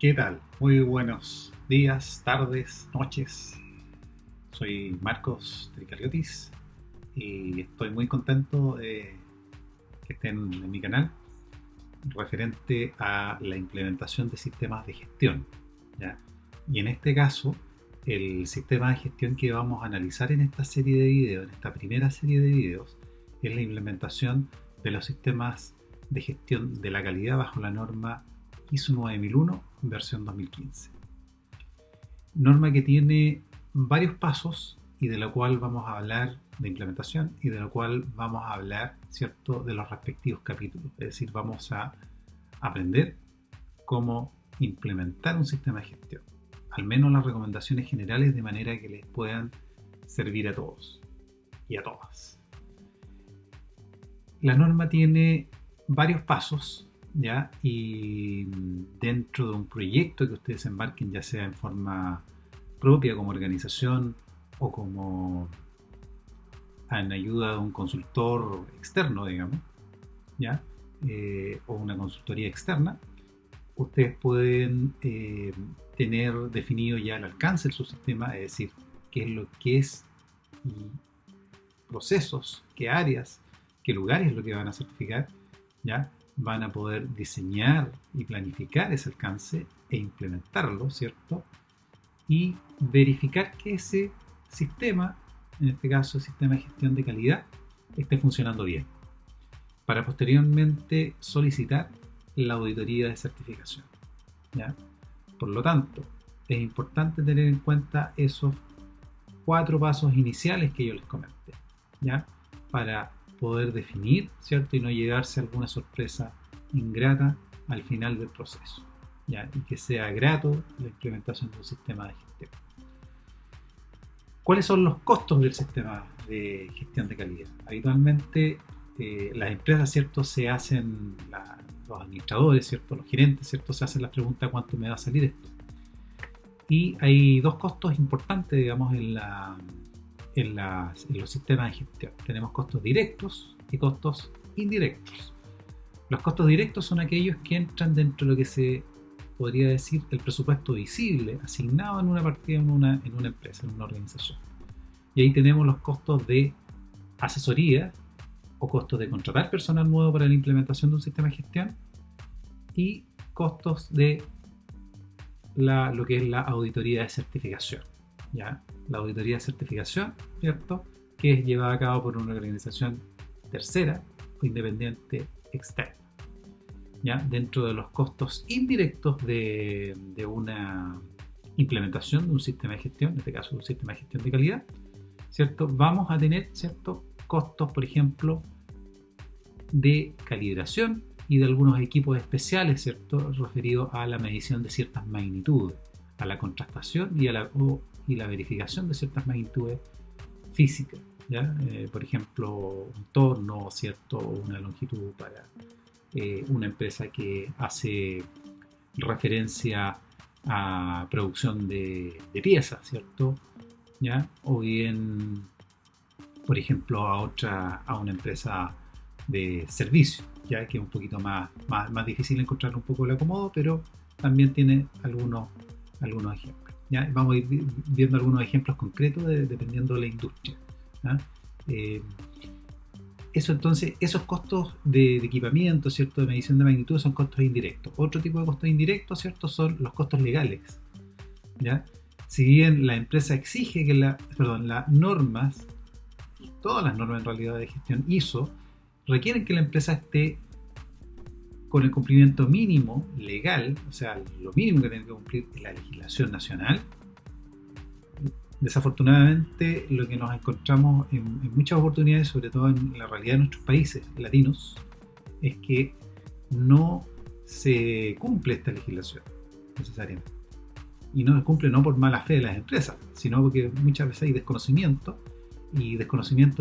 ¿Qué tal? Muy buenos días, tardes, noches. Soy Marcos Tricariotis y estoy muy contento de que estén en mi canal referente a la implementación de sistemas de gestión, ¿ya? Y en este caso, el sistema de gestión que vamos a analizar en esta serie de videos, en esta primera serie de videos, es la implementación de los sistemas de gestión de la calidad bajo la norma ISO 9001 versión 2015. Norma que tiene varios pasos y de la cual vamos a hablar de implementación y de la cual vamos a hablar, ¿cierto?, de los respectivos capítulos. Es decir, vamos a aprender cómo implementar un sistema de gestión. Al menos las recomendaciones generales de manera que les puedan servir a todos y a todas. La norma tiene varios pasos, ¿ya? Y dentro de un proyecto que ustedes embarquen, ya sea en forma propia como organización o como en ayuda de un consultor externo, digamos, ¿ya? O una consultoría externa, ustedes pueden tener definido ya el alcance de su sistema, es decir, qué es lo que es y procesos, qué áreas, qué lugares es lo que van a certificar, ¿ya? Van a poder diseñar y planificar ese alcance e implementarlo, ¿cierto? Y verificar que ese sistema, en este caso el sistema de gestión de calidad, esté funcionando bien, para posteriormente solicitar la auditoría de certificación, ¿ya? Por lo tanto, es importante tener en cuenta esos 4 pasos iniciales que yo les comenté, ¿ya? Para poder definir, ¿cierto? Y no llegarse a alguna sorpresa ingrata al final del proceso, ¿ya? Y que sea grato la implementación de un sistema de gestión. ¿Cuáles son los costos del sistema de gestión de calidad? Habitualmente las empresas, ¿cierto? Se hacen, los administradores, ¿cierto? Los gerentes, ¿cierto? Se hacen la pregunta: ¿cuánto me va a salir esto? Y hay dos costos importantes, digamos, en los sistemas de gestión. Tenemos costos directos y costos indirectos. Los costos directos son aquellos que entran dentro de lo que se podría decir el presupuesto visible asignado en una partida en una empresa, en una organización. Y ahí tenemos los costos de asesoría o costos de contratar personal nuevo para la implementación de un sistema de gestión y costos de lo que es la auditoría de certificación, ¿ya? La auditoría de certificación, ¿cierto?, que es llevada a cabo por una organización tercera o independiente externa, ¿ya? Dentro de los costos indirectos de una implementación de un sistema de gestión, en este caso un sistema de gestión de calidad, ¿cierto?, vamos a tener ciertos costos, por ejemplo, de calibración y de algunos equipos especiales, ¿cierto?, referidos a la medición de ciertas magnitudes, a la contrastación y la verificación de ciertas magnitudes físicas, ¿ya? Por ejemplo, un torno, ¿cierto?, o una longitud para una empresa que hace referencia a producción de piezas, ¿cierto?, ¿ya? O bien, por ejemplo, a una empresa de servicio, ya que es un poquito más difícil encontrar un poco el acomodo, pero también tiene algunos ejemplos, ¿ya? Vamos a ir viendo algunos ejemplos concretos dependiendo de la industria, ¿ya? Entonces, esos costos de equipamiento, ¿cierto?, de medición de magnitud, son costos indirectos. Otro tipo de costos indirectos, ¿cierto?, son los costos legales, ¿ya? Si bien la empresa exige que las normas, todas las normas en realidad de gestión ISO, requieren que la empresa esté con el cumplimiento mínimo legal, o sea, lo mínimo que tiene que cumplir es la legislación nacional. Desafortunadamente, lo que nos encontramos en muchas oportunidades, sobre todo en la realidad de nuestros países latinos, es que no se cumple esta legislación necesariamente. Y no se cumple no por mala fe de las empresas, sino porque muchas veces hay desconocimiento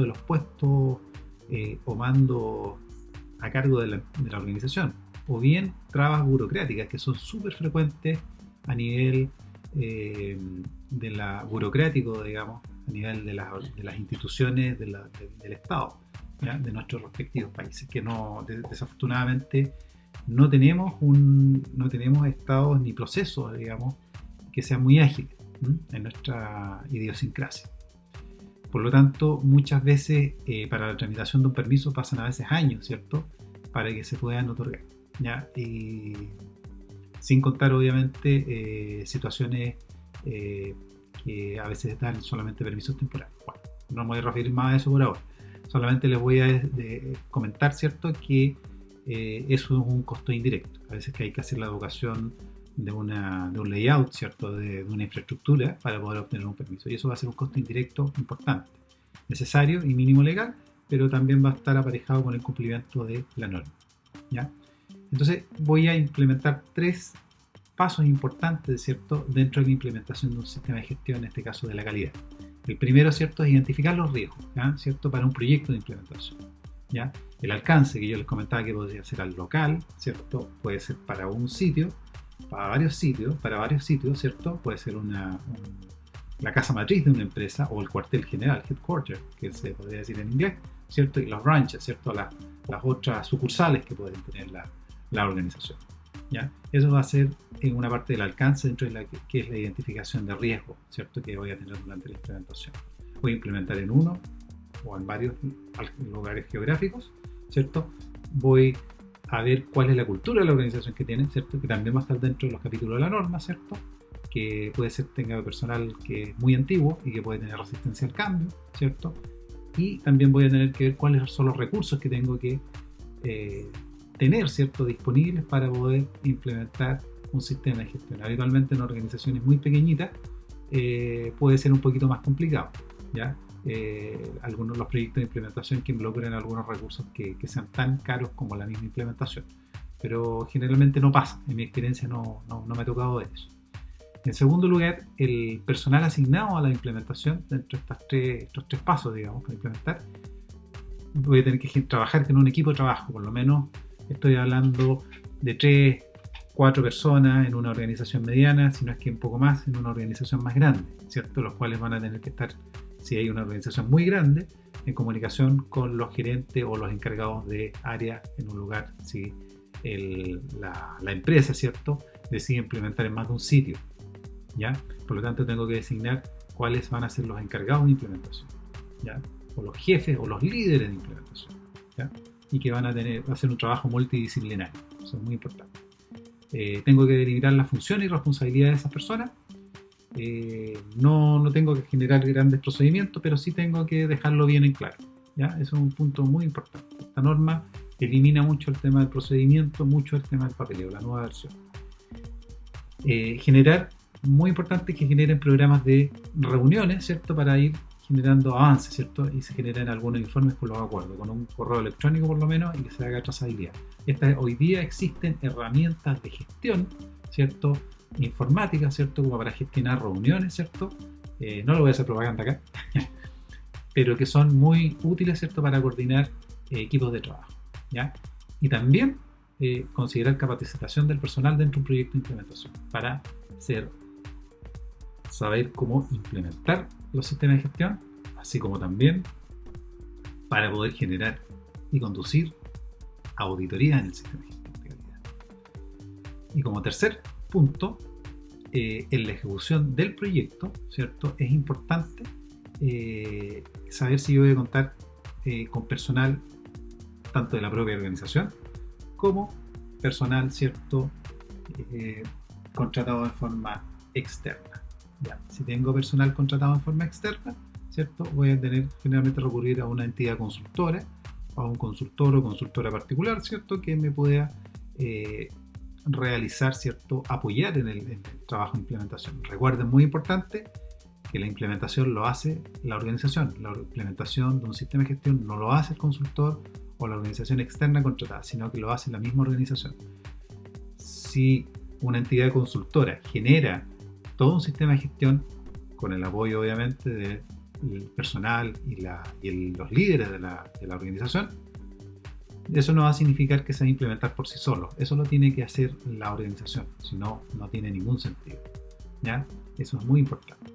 de los puestos o mando a cargo de la organización, o bien trabas burocráticas que son súper frecuentes a nivel burocrático, digamos, a nivel de las instituciones del Estado, ¿ya?, de nuestros respectivos países, que no, desafortunadamente no tenemos estados ni procesos, digamos, que sean muy ágiles en nuestra idiosincrasia. Por lo tanto, muchas veces para la tramitación de un permiso pasan a veces años, ¿cierto? Para que se puedan otorgar, ¿ya? Y sin contar, obviamente, situaciones que a veces dan solamente permisos temporales. Bueno, no me voy a referir más a eso por ahora. Solamente les voy a comentar, ¿cierto?, que eso es un costo indirecto. A veces que hay que hacer la educación de un layout, ¿cierto?, de una infraestructura para poder obtener un permiso. Y eso va a ser un costo indirecto importante, necesario y mínimo legal, pero también va a estar aparejado con el cumplimiento de la norma, ¿ya? Entonces voy a implementar 3 pasos importantes, ¿cierto?, dentro de la implementación de un sistema de gestión, en este caso de la calidad. El primero, ¿cierto?, es identificar los riesgos, ¿ya?, ¿cierto?, para un proyecto de implementación, ¿ya? El alcance que yo les comentaba que podría ser al local, ¿cierto?, puede ser para un sitio, para varios sitios, ¿cierto? Puede ser la casa matriz de una empresa o el cuartel general, headquarter, que se podría decir en inglés, ¿cierto? Y los branches, ¿cierto? Las otras sucursales que pueden tener la organización, ¿ya? Eso va a ser en una parte del alcance dentro de que es la identificación de riesgo, ¿cierto?, que voy a tener durante la implementación. Voy a implementar en uno o en varios lugares geográficos, ¿cierto? Voy a ver cuál es la cultura de la organización que tienen, ¿cierto?, que también va a estar dentro de los capítulos de la norma, ¿cierto?, que puede ser tenga personal que es muy antiguo y que puede tener resistencia al cambio, ¿cierto? Y también voy a tener que ver cuáles son los recursos que tengo que tener, ¿cierto?, disponibles para poder implementar un sistema de gestión. Habitualmente en organizaciones muy pequeñitas puede ser un poquito más complicado, ¿ya? Algunos de los proyectos de implementación que involucran algunos recursos que sean tan caros como la misma implementación, pero generalmente no pasa, en mi experiencia no me ha tocado de eso. En segundo lugar, el personal asignado a la implementación, dentro de estos tres pasos, digamos, para implementar, voy a tener que trabajar con un equipo de trabajo, por lo menos estoy hablando de 3, 4 personas en una organización mediana, si no es que un poco más en una organización más grande, ¿cierto? Los cuales van a tener que estar, si hay una organización muy grande, en comunicación con los gerentes o los encargados de área en un lugar, si la empresa, ¿cierto?, decide implementar en más de un sitio, ¿ya? Por lo tanto, tengo que designar cuáles van a ser los encargados de implementación, ¿ya?, o los jefes o los líderes de implementación, ¿ya?, y que van a hacer un trabajo multidisciplinario. Eso es muy importante. Tengo que delimitar las funciones y responsabilidades de esas personas. No tengo que generar grandes procedimientos, pero sí tengo que dejarlo bien en claro, ¿ya? Eso es un punto muy importante. Esta norma elimina mucho el tema del procedimiento, mucho el tema del papeleo, la nueva versión. Muy importante que generen programas de reuniones, ¿cierto?, para ir generando avances, ¿cierto?, y se generen algunos informes con los acuerdos, con un correo electrónico por lo menos, y que se haga trazabilidad. Hoy día existen herramientas de gestión, ¿cierto?, informática, ¿cierto?, como para gestionar reuniones, ¿cierto? No lo voy a hacer propaganda acá, pero que son muy útiles, ¿cierto?, para coordinar equipos de trabajo, ¿ya? Y también considerar capacitación del personal dentro de un proyecto de implementación para saber cómo implementar los sistemas de gestión, así como también para poder generar y conducir auditoría en el sistema de gestión de calidad. Y como tercer punto, en la ejecución del proyecto, ¿cierto?, es importante saber si yo voy a contar con personal tanto de la propia organización como personal, ¿cierto?, contratado de forma externa. Ya, si tengo personal contratado en forma externa, ¿cierto?, voy a tener generalmente recurrir a una entidad consultora, a un consultor o consultora particular, ¿cierto?, que me pueda realizar, ¿cierto?, apoyar en el trabajo de implementación. Recuerden, muy importante, que la implementación lo hace la organización. La implementación de un sistema de gestión no lo hace el consultor o la organización externa contratada, sino que lo hace la misma organización. Si una entidad consultora genera todo un sistema de gestión con el apoyo, obviamente, del personal y los líderes de la organización, eso no va a significar que se va a implementar por sí solo. Eso lo tiene que hacer la organización, si no, no tiene ningún sentido, ¿ya? Eso es muy importante,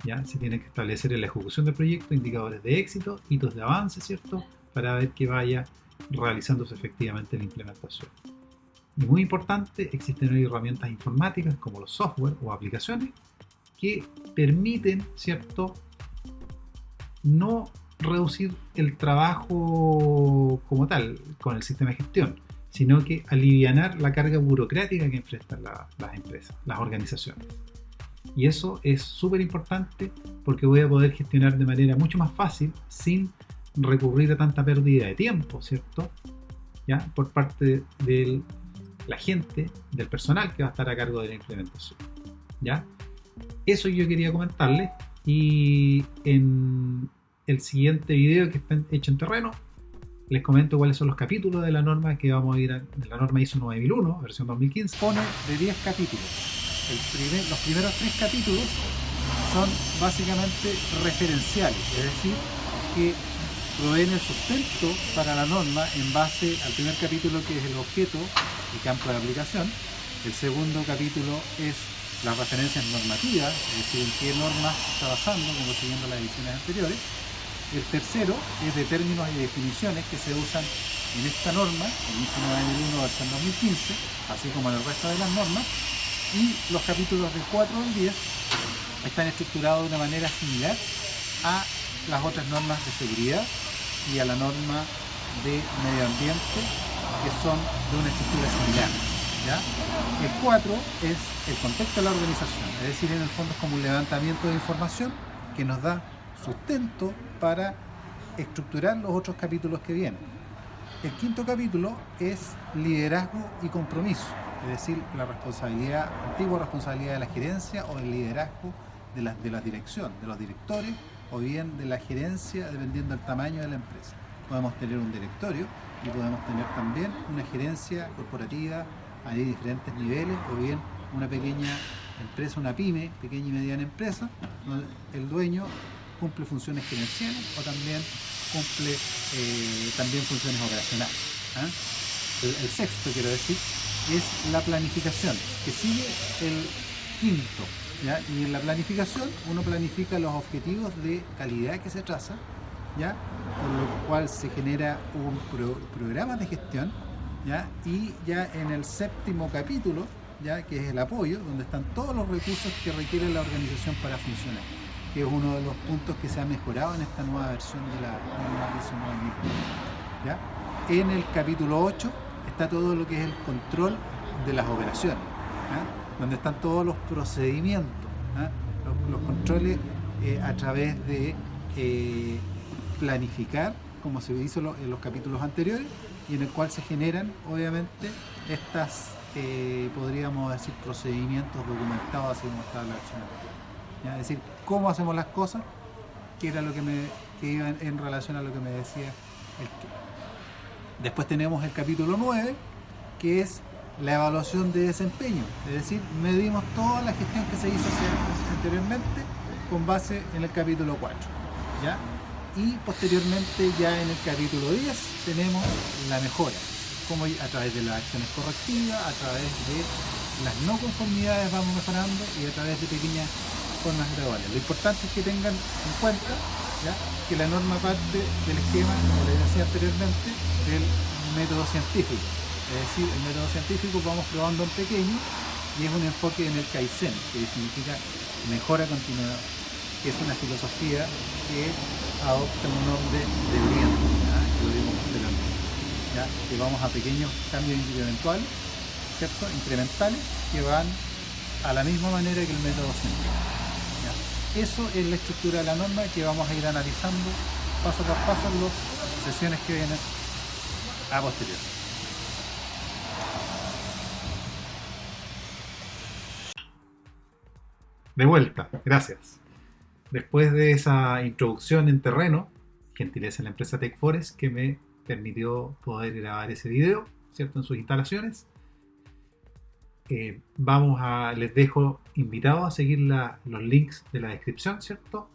¿ya? Se tiene que establecer en la ejecución del proyecto indicadores de éxito, hitos de avance, ¿cierto?, para ver que vaya realizándose efectivamente la implementación. Y muy importante, existen hoy herramientas informáticas como los software o aplicaciones que permiten, ¿cierto?, no reducir el trabajo como tal con el sistema de gestión, sino que alivianar la carga burocrática que enfrentan las empresas, las organizaciones. Y eso es súper importante porque voy a poder gestionar de manera mucho más fácil sin recurrir a tanta pérdida de tiempo, ¿cierto? ¿Ya? Por parte de la gente, del personal que va a estar a cargo de la implementación. ¿Ya? Eso yo quería comentarles, y en el siguiente video que está hecho en terreno les comento cuáles son los capítulos de la norma que vamos a ir de la norma ISO 9001, versión 2015. Pone de 10 capítulos. Los primeros 3 capítulos son básicamente referenciales, es decir, que proveen el sustento para la norma en base al primer capítulo, que es el objeto y campo de aplicación. El segundo capítulo es las referencias normativas, es decir, en qué norma está basando, como siguiendo las ediciones anteriores. El tercero es de términos y definiciones que se usan en esta norma, en ISO 9001 versión 2015, así como en el resto de las normas. Y los capítulos del 4 al 10 están estructurados de una manera similar a las otras normas de seguridad y a la norma de medio ambiente, que son de una estructura similar, ¿ya? El 4 es el contexto de la organización, es decir, en el fondo es como un levantamiento de información que nos da sustento para estructurar los otros capítulos que vienen. El quinto capítulo es liderazgo y compromiso, es decir, la responsabilidad, antigua responsabilidad de la gerencia o del liderazgo de la dirección, de los directores, o bien de la gerencia, dependiendo del tamaño de la empresa. Podemos tener un directorio y podemos tener también una gerencia corporativa a diferentes niveles, o bien una pequeña empresa, una pyme, pequeña y mediana empresa, donde el dueño cumple funciones gerenciales o también cumple también funciones operacionales. El sexto, quiero decir, es la planificación, que sigue el quinto, ¿ya? Y en la planificación uno planifica los objetivos de calidad que se traza, ¿ya? Por lo cual se genera un programa de gestión, ¿ya? Y ya en el séptimo capítulo, ¿ya?, que es el apoyo, donde están todos los recursos que requiere la organización para funcionar, que es uno de los puntos que se ha mejorado en esta nueva versión de la ISO 9001, ¿ya? En el capítulo 8 está todo lo que es el control de las operaciones, ¿ya?, donde están todos los procedimientos, ¿ya?, los controles a través de planificar, como se hizo en los capítulos anteriores, y en el cual se generan, obviamente, estas, podríamos decir, procedimientos documentados, así como estaba la versión anterior, ¿ya? Es decir, cómo hacemos las cosas, que era lo que iba en relación a lo que me decía el que. Después tenemos el capítulo 9, que es la evaluación de desempeño, es decir, medimos toda la gestión que se hizo anteriormente con base en el capítulo 4, ¿ya? Y posteriormente, ya en el capítulo 10, tenemos la mejora, como a través de las acciones correctivas, a través de las no conformidades vamos mejorando, y a través de pequeñas formas graduales. Lo importante es que tengan en cuenta, ¿ya?, que la norma parte del esquema, como les decía anteriormente, del método científico. Es decir, el método científico vamos probando en pequeño, y es un enfoque en el Kaizen, que significa mejora continua, que es una filosofía que adopta un nombre de bien, ¿ya?, que lo vimos anteriormente, ¿ya?, que vamos a pequeños cambios incrementales, ¿cierto?, incrementales, que van a la misma manera que el método científico, ¿ya? Eso es la estructura de la norma, que vamos a ir analizando paso por paso en las sesiones que vienen a posteriori. De vuelta, gracias. Después de esa introducción en terreno, gentileza de la empresa TechForest, que me permitió poder grabar ese video, ¿cierto?, en sus instalaciones, les dejo invitados a seguir los links de la descripción, ¿cierto?,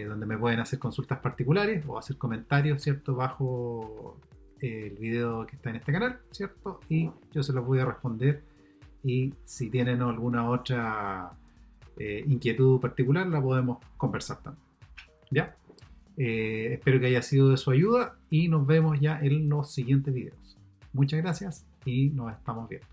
donde me pueden hacer consultas particulares o hacer comentarios, ¿cierto?, bajo el video que está en este canal, ¿cierto?, y yo se los voy a responder, y si tienen alguna otra inquietud particular, la podemos conversar también, ¿ya? Espero que haya sido de su ayuda, y nos vemos ya en los siguientes videos. Muchas gracias y nos estamos viendo.